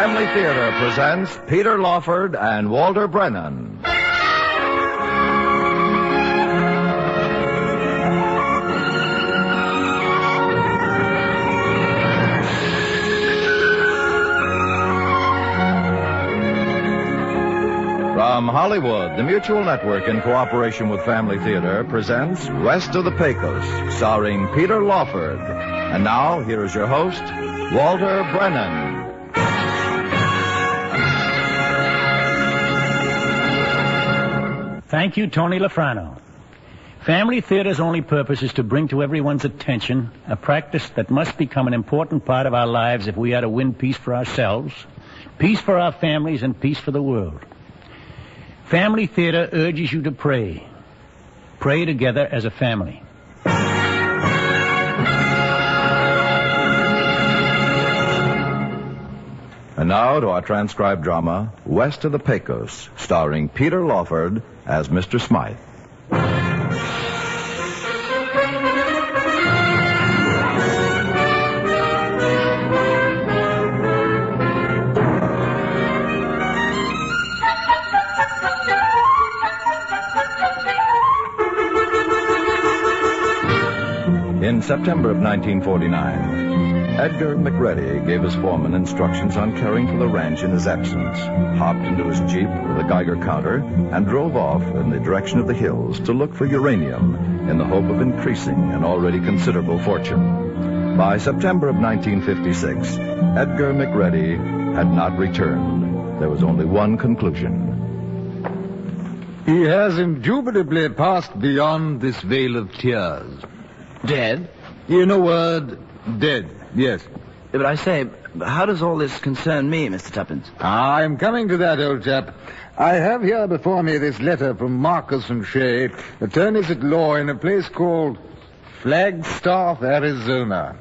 Family Theater presents Peter Lawford and Walter Brennan. From Hollywood, the Mutual Network, in cooperation with Family Theater, presents West of the Pecos, starring Peter Lawford. And now, here is your host, Walter Brennan. Thank you, Tony Lafrano. Family Theater's only purpose is to bring to everyone's attention a practice that must become an important part of our lives if we are to win peace for ourselves, peace for our families, and peace for the world. Family Theater urges you to pray. Pray together as a family. And now to our transcribed drama, West of the Pecos, starring Peter Lawford as Mr. Smythe. In September of 1949, Edgar McReady gave his foreman instructions on caring for the ranch in his absence, hopped into his Jeep with a Geiger counter, and drove off in the direction of the hills to look for uranium in the hope of increasing an already considerable fortune. By September of 1956, Edgar McReady had not returned. There was only one conclusion. He has indubitably passed beyond this vale of tears. Dead? In a word, dead, yes. But I say, how does all this concern me, Mr. Tuppence? I'm coming to that, old chap. I have here before me this letter from Marcus and Shea, attorneys at law in a place called Flagstaff, Arizona.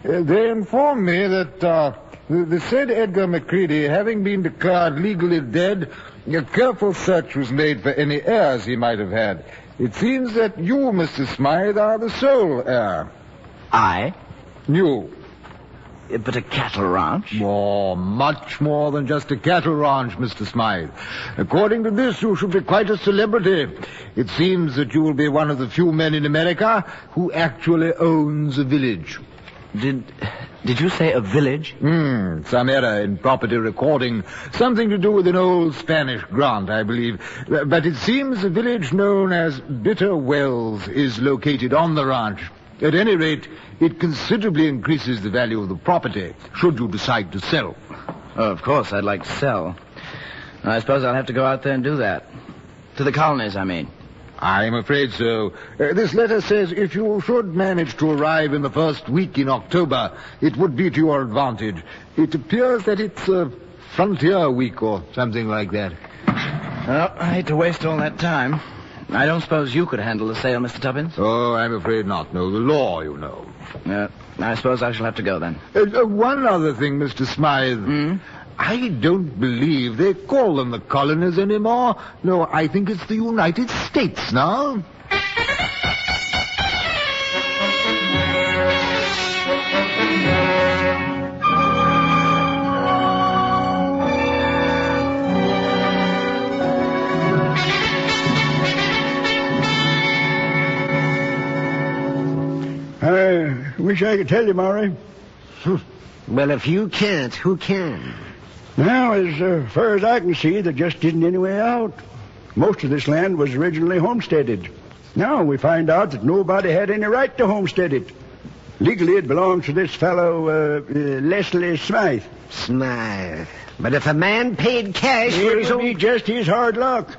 They inform me that the said Edgar McCready, having been declared legally dead, a careful search was made for any heirs he might have had. It seems that you, Mr. Smythe, are the sole heir. I? You. But a cattle ranch? Oh, much more than just a cattle ranch, Mr. Smythe. According to this, you should be quite a celebrity. It seems that you will be one of the few men in America who actually owns a village. Did you say a village? Some error in property recording. Something to do with an old Spanish grant, I believe. But it seems a village known as Bitter Wells is located on the ranch. At any rate, it considerably increases the value of the property, should you decide to sell. Oh, of course, I'd like to sell. I suppose I'll have to go out there and do that. To the colonies, I mean. I'm afraid so. This letter says if you should manage to arrive in the first week in October, it would be to your advantage. It appears that it's a frontier week or something like that. Well, I hate to waste all that time. I don't suppose you could handle the sale, Mr. Tuppence? Oh, I'm afraid not. No, the law, you know. I suppose I shall have to go then. One other thing, Mr. Smythe. I don't believe they call them the colonies anymore. No, I think it's the United States now. I wish I could tell you, Maury. Well, if you can't, who can? Now, as far as I can see, there just isn't any way out. Most of this land was originally homesteaded. Now we find out that nobody had any right to homestead it. Legally, it belongs to this fellow, Leslie Smythe. Smythe. But if a man paid cash for his It would own... be just his hard luck.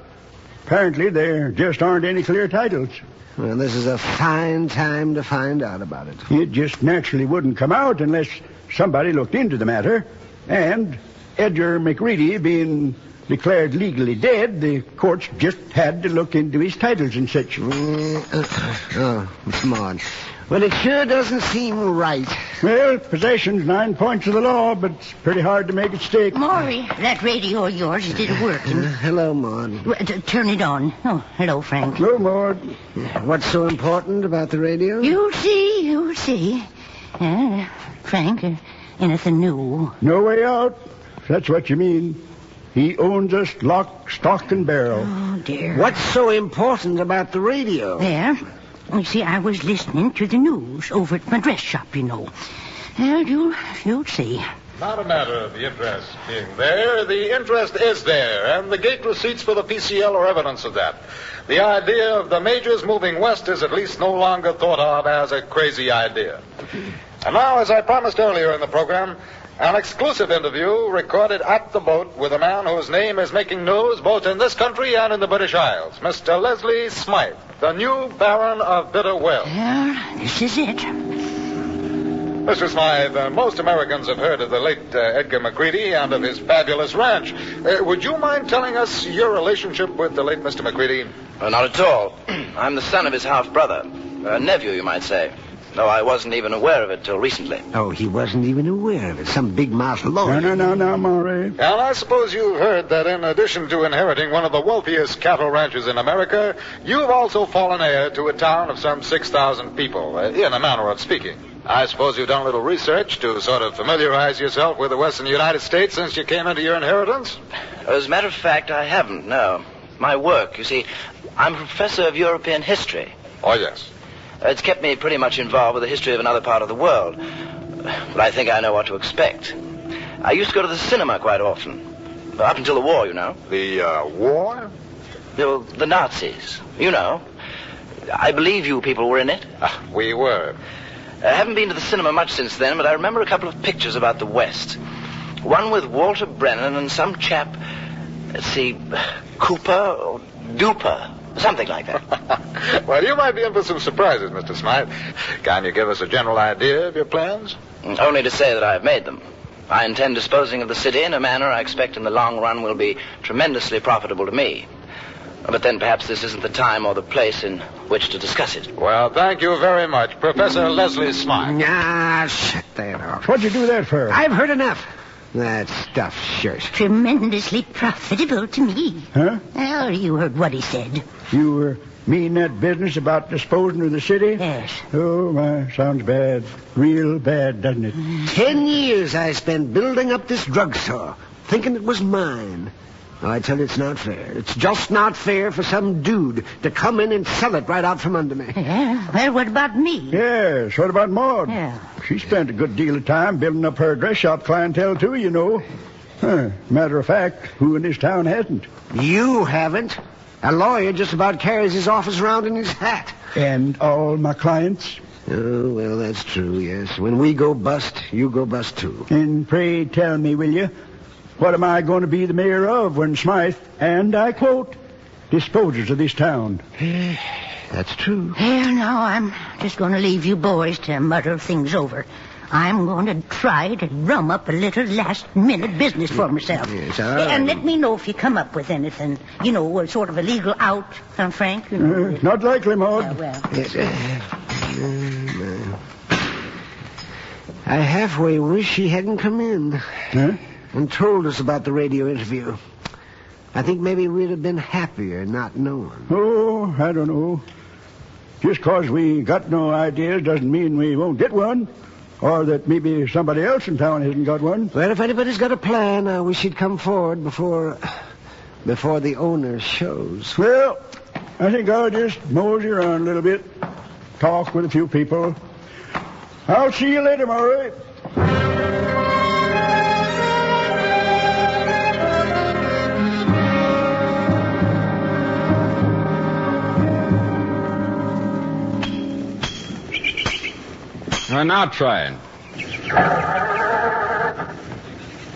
Apparently, there just aren't any clear titles. Well, this is a fine time to find out about it. It just naturally wouldn't come out unless somebody looked into the matter. And Edgar McReady being declared legally dead, the courts just had to look into his titles and such. Come on. Well, it sure doesn't seem right. Well, possession's 9 points of the law, but it's pretty hard to make it stick. Maury, that radio of yours, is it working? Hello, Maud. Turn it on. Oh, hello, Frank. No more. What's so important about the radio? You'll see. Frank, anything new? No way out. if that's what you mean. He owns us lock, stock, and barrel. Oh, dear. What's so important about the radio? There. You see, I was listening to the news over at my dress shop, you know. Well, you'll see. Not a matter of the interest being there. The interest is there, and the gate receipts for the PCL are evidence of that. The idea of the majors moving west is at least no longer thought of as a crazy idea. And now, as I promised earlier in the program, an exclusive interview recorded at the boat with a man whose name is making news both in this country and in the British Isles, Mr. Leslie Smythe, the new Baron of Bitter Well. Well, this is it. Mr. Smythe, most Americans have heard of the late Edgar McCready and of his fabulous ranch. Would you mind telling us your relationship with the late Mr. McCready? Not at all. I'm the son of his half-brother. A nephew, you might say. Though I wasn't even aware of it till recently. Oh, he wasn't even aware of it. Some big-mouth lawyer. No, Maury. And I suppose you've heard that in addition to inheriting one of the wealthiest cattle ranches in America, you've also fallen heir to a town of some 6,000 people, in a manner of speaking. I suppose you've done a little research to sort of familiarize yourself with the western United States since you came into your inheritance? As a matter of fact, I haven't, no. My work, you see, I'm a professor of European history. Oh, yes. It's kept me pretty much involved with the history of another part of the world. But I think I know what to expect. I used to go to the cinema quite often. Up until the war, you know. The, war? The Nazis, you know. I believe you people were in it. We were. I haven't been to the cinema much since then, but I remember a couple of pictures about the West. One with Walter Brennan and some chap, let's see, Cooper or Duper, something like that. Well, you might be in for some surprises, Mr. Smythe. Can you give us a general idea of your plans? Only to say that I have made them. I intend disposing of the city in a manner I expect in the long run will be tremendously profitable to me. But then perhaps this isn't the time or the place in which to discuss it. Well, thank you very much, Professor Leslie Smythe. Ah, shut that off. What'd you do that for? I've heard enough. That stuff, sure. Tremendously profitable to me. Huh? Well, you heard what he said. You mean that business about disposing of the city? Yes. Oh, my, sounds bad. Real bad, doesn't it? 10 years I spent building up this drugstore, thinking it was mine. Oh, I tell you, it's not fair. It's just not fair for some dude to come in and sell it right out from under me. Yeah. Well, what about me? Yes, what about Maud? Yeah. She spent a good deal of time building up her dress shop clientele, too, you know. Matter of fact, who in this town hasn't? You haven't. A lawyer just about carries his office around in his hat. And all my clients? Oh, well, that's true, yes. When we go bust, you go bust, too. And pray tell me, will you, what am I going to be the mayor of when Smythe, and I quote, disposes of this town? That's true. Well, now, I'm just going to leave you boys to mutter things over. I'm going to try to drum up a little last-minute business for myself. Yes, all right. And let me know if you come up with anything, you know, sort of a legal out, Frank. You know. Not likely, Maud. Yeah, well. Yes, I halfway wish he hadn't come in. Huh? And told us about the radio interview. I think maybe we'd have been happier not knowing. Oh, I don't know. Just 'cause we got no ideas doesn't mean we won't get one. Or that maybe somebody else in town hasn't got one. Well, if anybody's got a plan, I wish he'd come forward before the owner shows. Well, I think I'll just mosey around a little bit. Talk with a few people. I'll see you later, Maury. Now try it.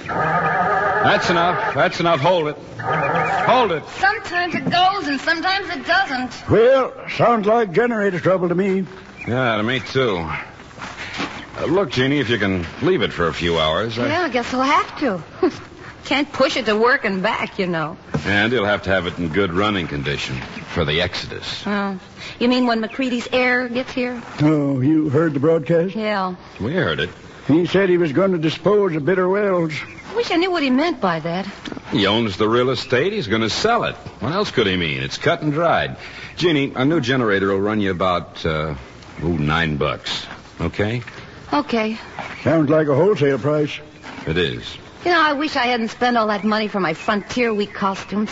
That's enough. That's enough. Hold it. Hold it. Sometimes it goes and sometimes it doesn't. Well, sounds like generator trouble to me. Yeah, to me, too. Look, Jeannie, if you can leave it for a few hours. Yeah, I guess I'll have to. Can't push it to work and back, you know. And you'll have to have it in good running condition for the Exodus. You mean when McCready's heir gets here? Oh, you heard the broadcast? Yeah. We heard it. He said he was going to dispose of Bitter Wells. I wish I knew what he meant by that. He owns the real estate. He's going to sell it. What else could he mean? It's cut and dried. Jeannie, a new generator will run you about, $9. Okay? Okay. Sounds like a wholesale price. It is. You know, I wish I hadn't spent all that money for my Frontier Week costumes.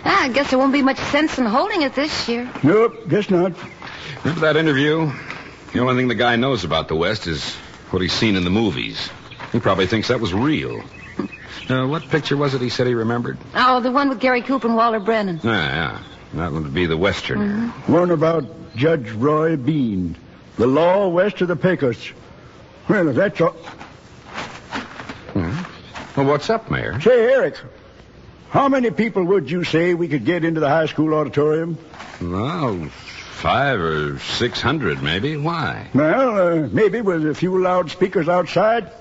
I guess there won't be much sense in holding it this year. Nope, guess not. Remember that interview? The only thing the guy knows about the West is what he's seen in the movies. He probably thinks that was real. What picture was it he said he remembered? Oh, the one with Gary Cooper and Walter Brennan. Yeah. That would be the Westerner. Mm-hmm. One about Judge Roy Bean. The law west of the Pecos. Well, if that's all... Well, what's up, Mayor? Say, Eric, how many people would you say we could get into the high school auditorium? Well, 500 or 600, maybe. Why? Well, maybe with a few loudspeakers outside,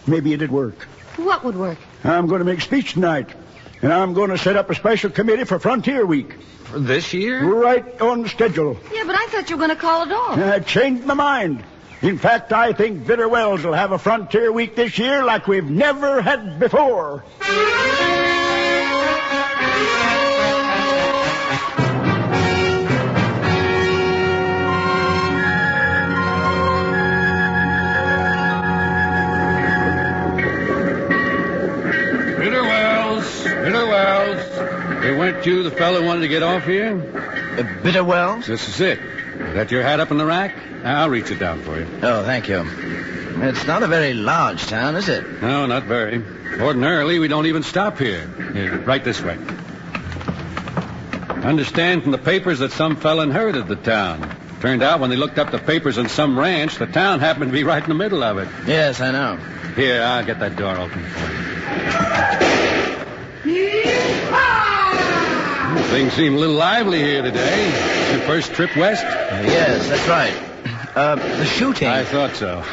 maybe it'd work. What would work? I'm going to make a speech tonight, and I'm going to set up a special committee for Frontier Week. For this year? Right on the schedule. Yeah, but I thought you were going to call it off. I changed my mind. In fact, I think Bitter Wells will have a Frontier Week this year like we've never had before. Bitter Wells. Hey, weren't you the fellow who wanted to get off here? Bitter Wells? This is it. Is that your hat up in the rack? I'll reach it down for you. Oh, thank you. It's not a very large town, is it? No, not very. Ordinarily, we don't even stop here. Here, right this way. I understand from the papers that some fella inherited the town. Turned out when they looked up the papers on some ranch, the town happened to be right in the middle of it. Yes, I know. Here, I'll get that door open for you. Things seem a little lively here today. It's your first trip west? Yes, that's right. The shooting. I thought so.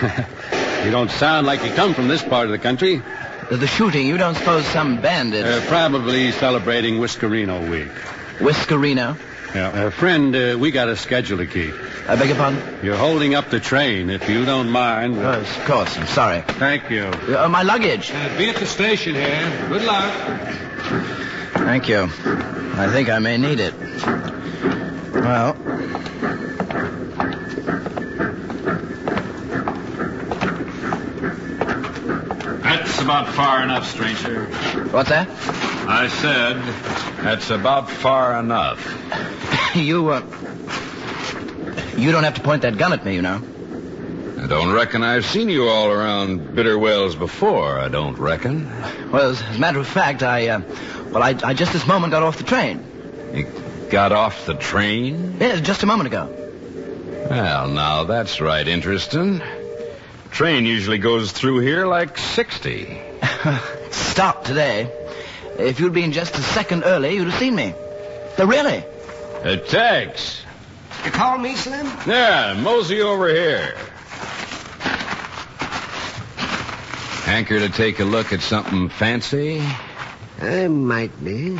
You don't sound like you come from this part of the country. The shooting, you don't suppose some bandits... probably celebrating Whiskerino Week. Whiskerino? Yeah. Friend, we got a schedule to keep. I beg your pardon? You're holding up the train, if you don't mind. Of course, I'm sorry. Thank you. My luggage. Be at the station here. Good luck. Thank you. I think I may need it. Well... That's about far enough, stranger. What's that? I said, that's about far enough. You don't have to point that gun at me, you know. I don't reckon I've seen you all around Bitter Wells before, I don't reckon. Well, as a matter of fact, I just this moment got off the train. You got off the train? Yes, just a moment ago. Well, now, that's right interesting. Train usually goes through here like 60. Stopped today. If you'd been just a second early, you'd have seen me. Really? Tex. You call me, Slim? Yeah, mosey over here. Hanker to take a look at something fancy? I might be.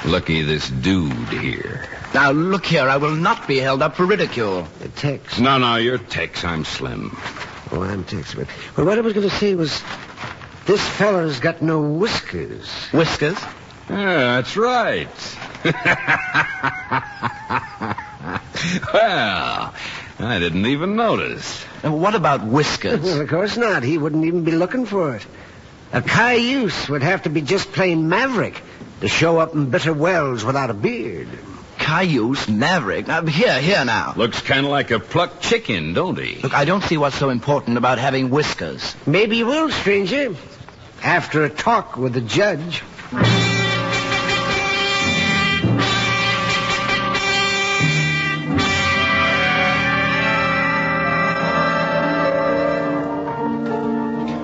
Looky, this dude here. Now, look here. I will not be held up for ridicule. Tex. No, you're Tex. I'm Slim. Oh, I'm Tex. But what I was going to say was, this fella's got no whiskers. Whiskers? Yeah, that's right. Well, I didn't even notice. What about whiskers? Well, of course not. He wouldn't even be looking for it. A cayuse would have to be just plain maverick to show up in Bitter Wells without a beard. Cayuse, maverick. Now, here now. Looks kind of like a plucked chicken, don't he? Look, I don't see what's so important about having whiskers. Maybe you will, stranger. After a talk with the judge.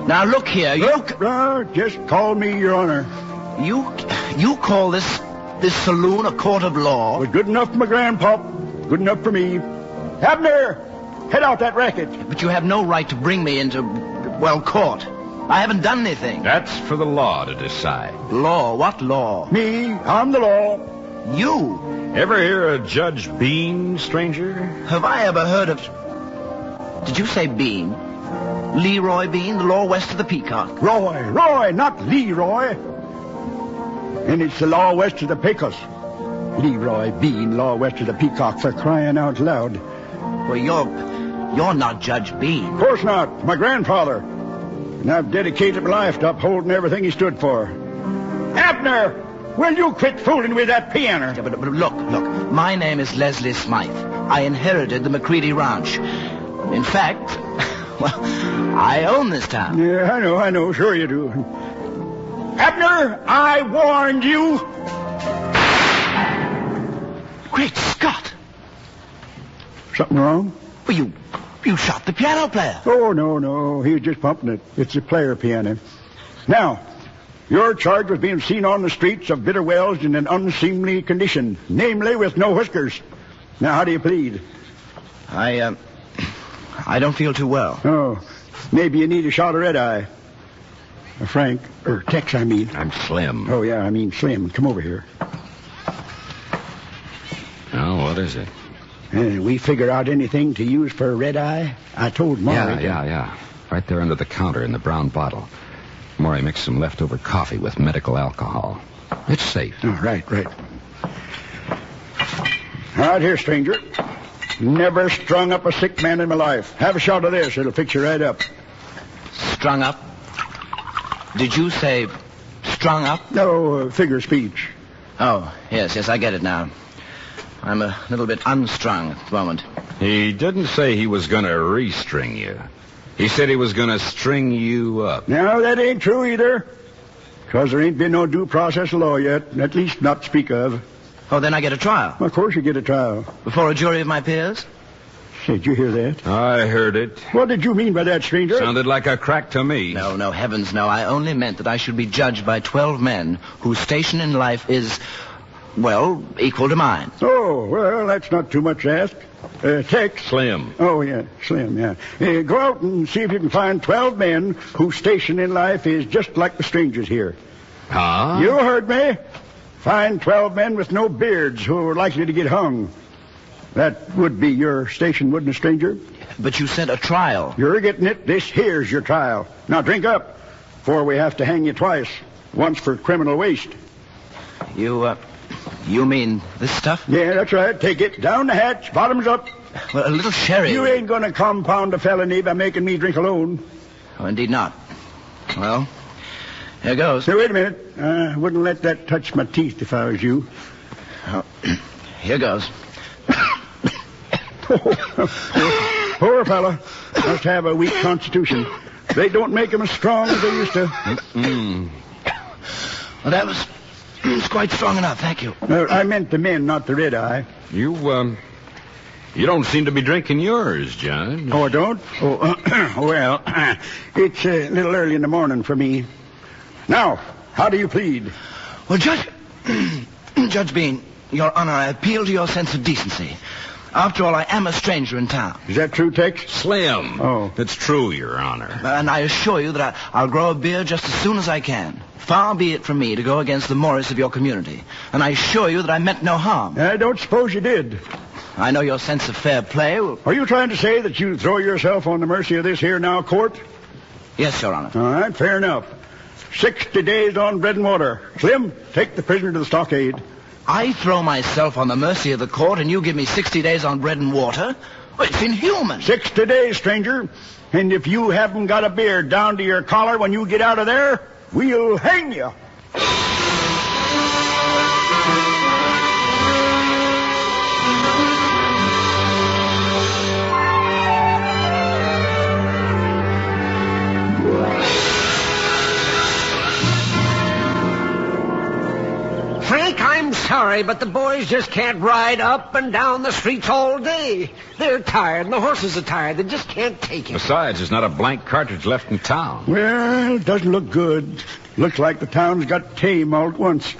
Now, look here. Just call me Your Honor. You call this saloon a court of law? It was good enough for my grandpop. Good enough for me. Abner, head out that racket. But you have no right to bring me into, court. I haven't done anything. That's for the law to decide. Law? What law? Me, I'm the law. You? Ever hear of Judge Bean, stranger? Have I ever heard of... Did you say Bean? Leroy Bean, the law west of the Peacock. Roy, not Leroy. And it's the law west of the Pecos. Leroy Bean, law west of the Peacock, for crying out loud. Well, you're not Judge Bean. Of course not. My grandfather. and I've dedicated my life to upholding everything he stood for. Abner, will you quit fooling with that piano? Yeah, but look. My name is Leslie Smythe. I inherited the McCready Ranch. In fact, well, I own this town. Yeah, I know. Sure you do. Abner, I warned you. Great Scott! Something wrong? Well, you shot the piano player. Oh, no. He was just pumping it. It's a player piano. Now, you're charged with being seen on the streets of Bitter Wells in an unseemly condition, namely with no whiskers. Now, how do you plead? I don't feel too well. Oh, maybe you need a shot of red-eye. Frank, or Tex, I mean. I'm Slim. Oh, yeah, I mean Slim. Come over here. Oh, what is it? We figure out anything to use for red-eye? I told Maury. Yeah. Right there under the counter in the brown bottle. Maury mixed some leftover coffee with medical alcohol. It's safe. Oh, right. All right, here, stranger. Never strung up a sick man in my life. Have a shot of this. It'll fix you right up. Strung up? Did you say strung up? No, figure of speech. Oh, yes, I get it now. I'm a little bit unstrung at the moment. He didn't say he was going to restring you. He said he was going to string you up. No, that ain't true either. Because there ain't been no due process of law yet. At least not to speak of. Oh, then I get a trial? Well, of course you get a trial. Before a jury of my peers? Say, did you hear that? I heard it. What did you mean by that, stranger? Sounded like a crack to me. No, heavens no. I only meant that I should be judged by 12 men whose station in life is, well, equal to mine. Oh, well, that's not too much to ask. Tex. Slim. Oh, yeah, Slim, yeah. Go out and see if you can find 12 men whose station in life is just like the strangers here. Huh? You heard me. Find 12 men with no beards who are likely to get hung. That would be your station, wouldn't it, stranger? But you said a trial. You're getting it. This here's your trial. Now drink up, for we have to hang you twice. Once for criminal waste. You mean this stuff? Yeah, that's right. Take it. Down the hatch. Bottoms up. Well, a little sherry. You ain't going to compound a felony by making me drink alone. Oh, indeed not. Well, here goes. Now, wait a minute. I wouldn't let that touch my teeth if I was you. Oh, here goes. Poor fella. Must have a weak constitution. They don't make him as strong as they used to. Well, that was quite strong enough, thank you. I meant the men, not the red eye. You don't seem to be drinking yours, Judge. Oh, I don't? Oh, well, it's a little early in the morning for me. Now, how do you plead? Well, Judge Bean, Your Honor, I appeal to your sense of decency. After all, I am a stranger in town. Is that true, Tex? Slim. Oh. That's true, Your Honor. And I assure you that I'll grow a beard just as soon as I can. Far be it from me to go against the mores of your community. And I assure you that I meant no harm. I don't suppose you did. I know your sense of fair play will... Are you trying to say that you throw yourself on the mercy of this here now court? Yes, Your Honor. All right, fair enough. 60 days on bread and water. Slim, take the prisoner to the stockade. I throw myself on the mercy of the court and you give me 60 days on bread and water? Well, it's inhuman. 60 days, stranger. And if you haven't got a beard down to your collar when you get out of there, we'll hang you. Frank, I'm sorry, but the boys just can't ride up and down the streets all day. They're tired, and the horses are tired. They just can't take it. Besides, there's not a blank cartridge left in town. Well, it doesn't look good. Looks like the town's got tame all at once.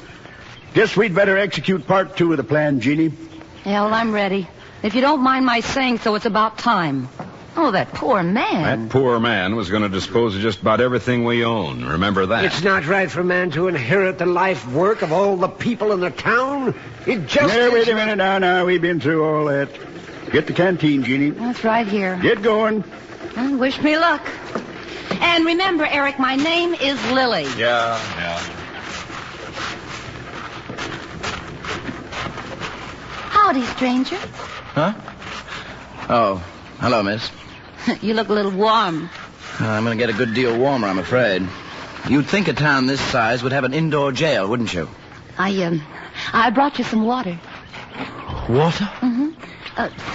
Guess we'd better execute part 2 of the plan, Jeannie. Yeah, well, I'm ready. If you don't mind my saying so, it's about time. Oh, that poor man. That poor man was going to dispose of just about everything we own. Remember that. It's not right for a man to inherit the life work of all the people in the town. It just... Yeah, wait a minute now. We've been through all that. Get the canteen, Jeannie. That's right here. Get going. Well, wish me luck. And remember, Eric, my name is Lily. Yeah. Howdy, stranger. Huh? Oh, hello, miss. You look a little warm. I'm going to get a good deal warmer, I'm afraid. You'd think a town this size would have an indoor jail, wouldn't you? I brought you some water. Water? Mm-hmm.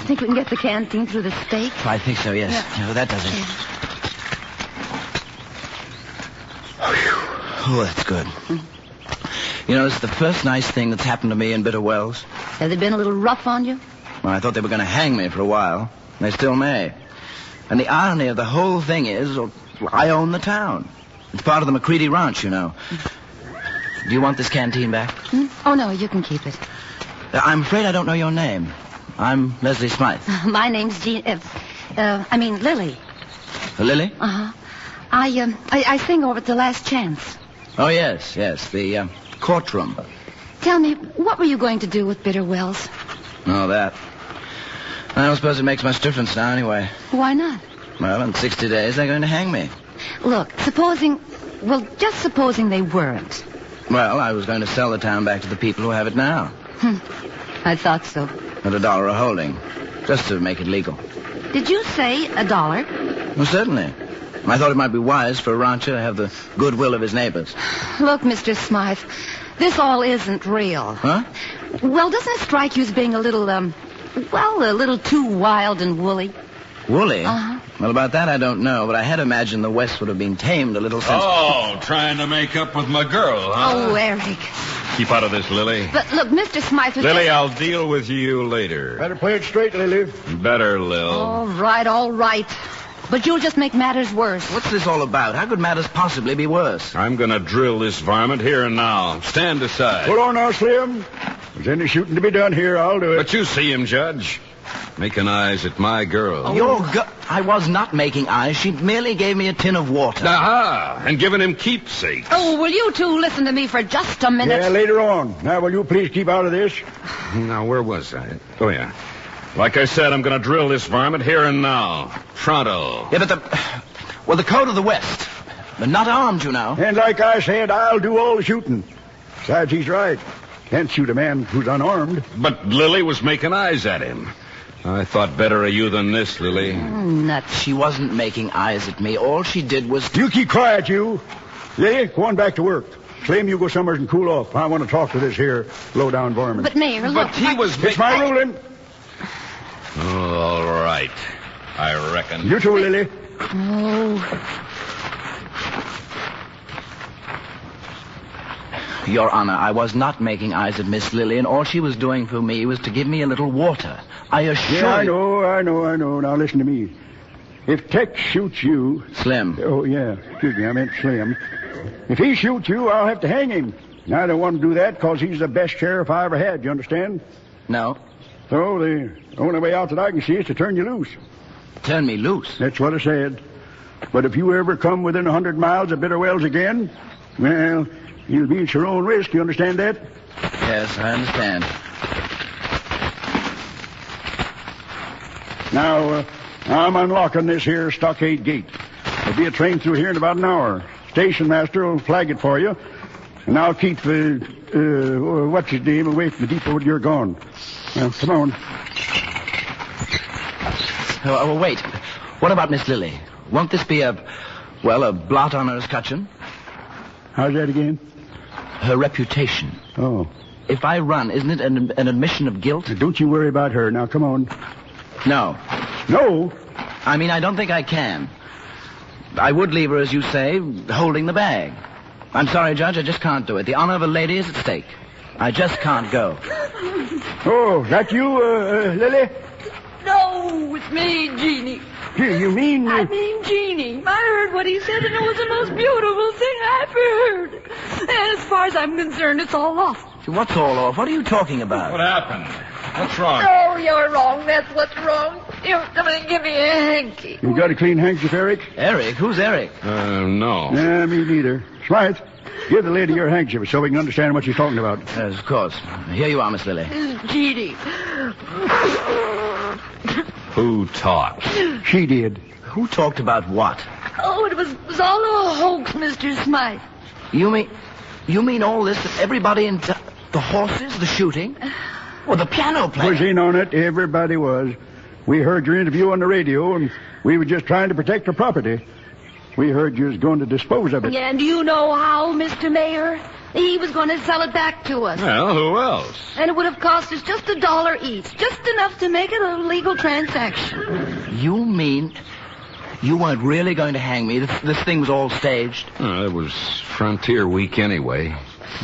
Think we can get the canteen through the steak? I think so, yes. Yeah. No, that does it. Yeah. Oh, that's good. You know, this is the first nice thing that's happened to me in Bitter Wells. Have they been a little rough on you? Well, I thought they were going to hang me for a while. They still may. And the irony of the whole thing is, I own the town. It's part of the McCready Ranch, you know. Do you want this canteen back? Oh, no, you can keep it. I'm afraid I don't know your name. I'm Leslie Smythe. My name's Lily. Lily? Uh-huh. I sing over at the Last Chance. Oh, yes, the courtroom. Tell me, what were you going to do with Bitter Wells? Oh, that. I don't suppose it makes much difference now, anyway. Why not? Well, in 60 days, they're going to hang me. Look, supposing they weren't. Well, I was going to sell the town back to the people who have it now. I thought so. At $1 a holding, just to make it legal. Did you say $1? Well, certainly. I thought it might be wise for a rancher to have the goodwill of his neighbors. Look, Mr. Smythe, this all isn't real. Huh? Well, doesn't it strike you as being a little too wild and woolly? Woolly? Uh-huh. Well, about that I don't know, but I had imagined the West would have been tamed a little since... Oh, trying to make up with my girl, huh? Oh, Eric. Keep out of this, Lily. But look, Mr. Smythe was Lily, just... I'll deal with you later. Better play it straight, Lily. Better, Lil. All right. But you'll just make matters worse. What's this all about? How could matters possibly be worse? I'm going to drill this varmint here and now. Stand aside. Hold on now, Slim. If there's any shooting to be done here, I'll do it. But you see him, Judge. Making eyes at my girl. I was not making eyes. She merely gave me a tin of water. Aha! And giving him keepsakes. Oh, will you two listen to me for just a minute? Yeah, later on. Now, will you please keep out of this? Now, where was I? Oh, yeah. Like I said, I'm going to drill this varmint here and now. Pronto. Yeah, but the code of the West. But not armed, you know. And like I said, I'll do all the shooting. Besides, he's right. Can't shoot a man who's unarmed. But Lily was making eyes at him. I thought better of you than this, Lily. Nuts. She wasn't making eyes at me. All she did was... You keep quiet, you. Lily, go on back to work. Slim, you go somewhere and cool off. I want to talk to this here low-down varmint. But, Mayor, look... But he was... It's my ruling. Oh, all right. I reckon. You too, Lily. Oh... Your Honor, I was not making eyes at Miss Lily, and all she was doing for me was to give me a little water. I assure Yeah, you... I know. Now listen to me. If Tex shoots you... Slim. Oh, yeah. Excuse me, I meant Slim. If he shoots you, I'll have to hang him. And I don't want to do that because he's the best sheriff I ever had. You understand? No. So the only way out that I can see is to turn you loose. Turn me loose? That's what I said. But if you ever come within 100 miles of Bitter Wells again, well... You'll be at your own risk, you understand that? Yes, I understand. Now, I'm unlocking this here stockade gate. There'll be a train through here in about an hour. Station master will flag it for you. And I'll keep, what's his name, away from the depot when you're gone. Now, come on. Oh, wait. What about Miss Lily? Won't this be a blot on her escutcheon? How's that again? Her reputation. Oh. If I run, isn't it an admission of guilt? Don't you worry about her. Now, come on. No. No? I mean, I don't think I can. I would leave her, as you say, holding the bag. I'm sorry, Judge, I just can't do it. The honor of a lady is at stake. I just can't go. Oh, that you, Lily? No, it's me, Jeannie. You mean... I mean Jeannie. I heard what he said, and it was the most beautiful thing I've heard. And as far as I'm concerned, it's all off. What's all off? What are you talking about? What happened? What's wrong? Oh, you're wrong. That's what's wrong. You come and give me a hanky. You got a clean handkerchief, Eric? Eric? Who's Eric? No. Yeah, me neither. Smythe, give the lady your handkerchief so we can understand what she's talking about. Yes, of course. Here you are, Miss Lily. Jeannie. Who talked? She did. Who talked about what? Oh, it was all a hoax, Mr. Smythe. You mean all this, that everybody in the horses, the shooting? Well, the piano player. Was in on it. Everybody was. We heard your interview on the radio, and we were just trying to protect her property. We heard you was going to dispose of it. Yeah, and do you know how, Mr. Mayor? He was going to sell it back to us. Well, who else? And it would have cost us just $1 each. Just enough to make it a legal transaction. You mean you weren't really going to hang me? This thing was all staged? It was Frontier Week anyway.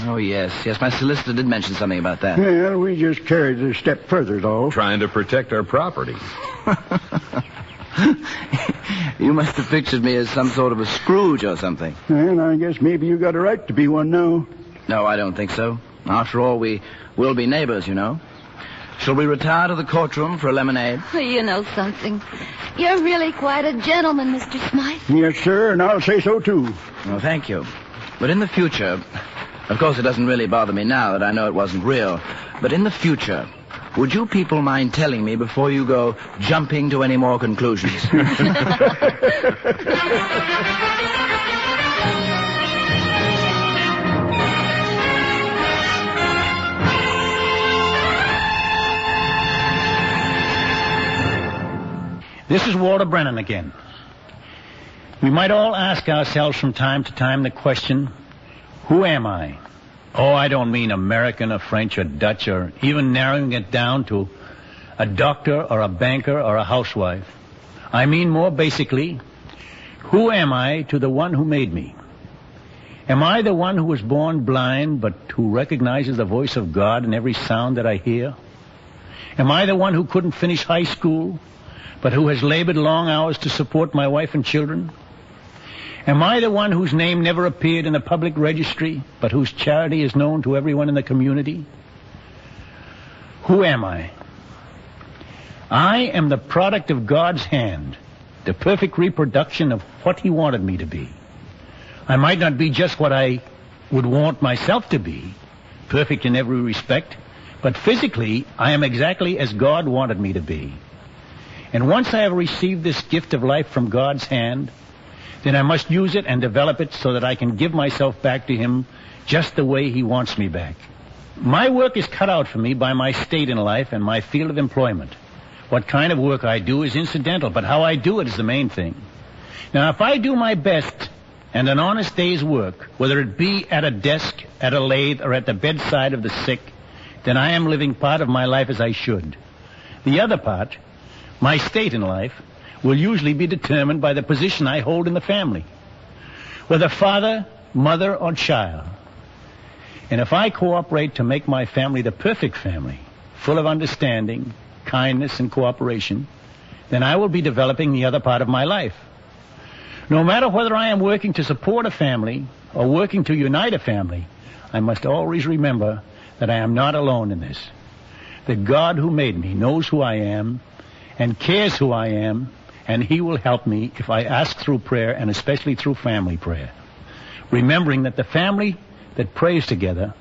Oh, yes. Yes, my solicitor did mention something about that. Well, we just carried it a step further, though. Trying to protect our property. You must have pictured me as some sort of a Scrooge or something. Well, I guess maybe you got a right to be one now. No, I don't think so. After all, we will be neighbors, you know. Shall we retire to the courtroom for a lemonade? You know something. You're really quite a gentleman, Mr. Smythe. Yes, sir, and I'll say so, too. Well, thank you. But in the future, of course, it doesn't really bother me now that I know it wasn't real, but in the future, would you people mind telling me before you go jumping to any more conclusions? This is Walter Brennan again. We might all ask ourselves from time to time the question, who am I? Oh, I don't mean American or French or Dutch or even narrowing it down to a doctor or a banker or a housewife. I mean more basically, who am I to the one who made me? Am I the one who was born blind but who recognizes the voice of God in every sound that I hear? Am I the one who couldn't finish high school but who has labored long hours to support my wife and children? Am I the one whose name never appeared in the public registry, but whose charity is known to everyone in the community? Who am I? I am the product of God's hand, the perfect reproduction of what He wanted me to be. I might not be just what I would want myself to be, perfect in every respect, but physically I am exactly as God wanted me to be. And once I have received this gift of life from God's hand, then I must use it and develop it so that I can give myself back to Him just the way He wants me back. My work is cut out for me by my state in life and my field of employment. What kind of work I do is incidental, but how I do it is the main thing. Now, if I do my best and an honest day's work, whether it be at a desk, at a lathe, or at the bedside of the sick, then I am living part of my life as I should. The other part, my state in life, will usually be determined by the position I hold in the family, whether father, mother, or child. And if I cooperate to make my family the perfect family, full of understanding, kindness, and cooperation, then I will be developing the other part of my life. No matter whether I am working to support a family or working to unite a family, I must always remember that I am not alone in this. That God who made me knows who I am and cares who I am, and He will help me if I ask through prayer, and especially through family prayer. Remembering that the family that prays together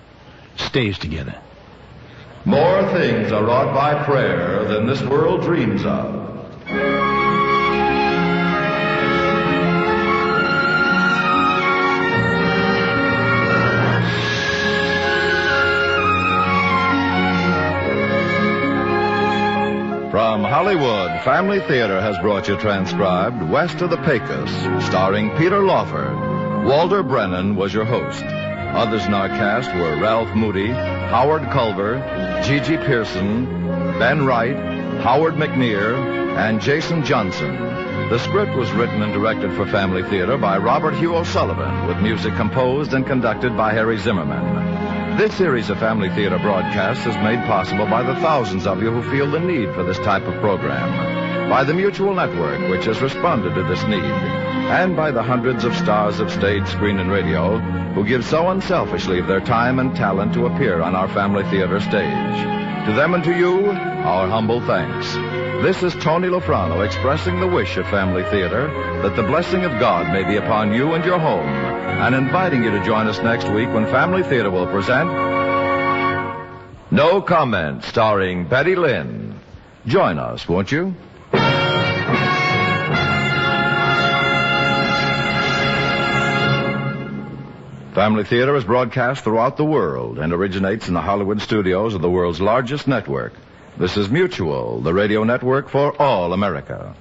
stays together. More things are wrought by prayer than this world dreams of. From Hollywood, Family Theater has brought you transcribed West of the Pecos, starring Peter Lawford. Walter Brennan was your host. Others in our cast were Ralph Moody, Howard Culver, Gigi Pearson, Ben Wright, Howard McNear, and Jason Johnson. The script was written and directed for Family Theater by Robert Hugh O'Sullivan, with music composed and conducted by Harry Zimmerman. This series of Family Theater broadcasts is made possible by the thousands of you who feel the need for this type of program, by the Mutual Network, which has responded to this need, and by the hundreds of stars of stage, screen, and radio who give so unselfishly of their time and talent to appear on our Family Theater stage. To them and to you, our humble thanks. This is Tony Lofrano expressing the wish of Family Theater that the blessing of God may be upon you and your home, and inviting you to join us next week when Family Theater will present No Comment, starring Betty Lynn. Join us, won't you? Family Theater is broadcast throughout the world and originates in the Hollywood studios of the world's largest network. This is Mutual, the radio network for all America.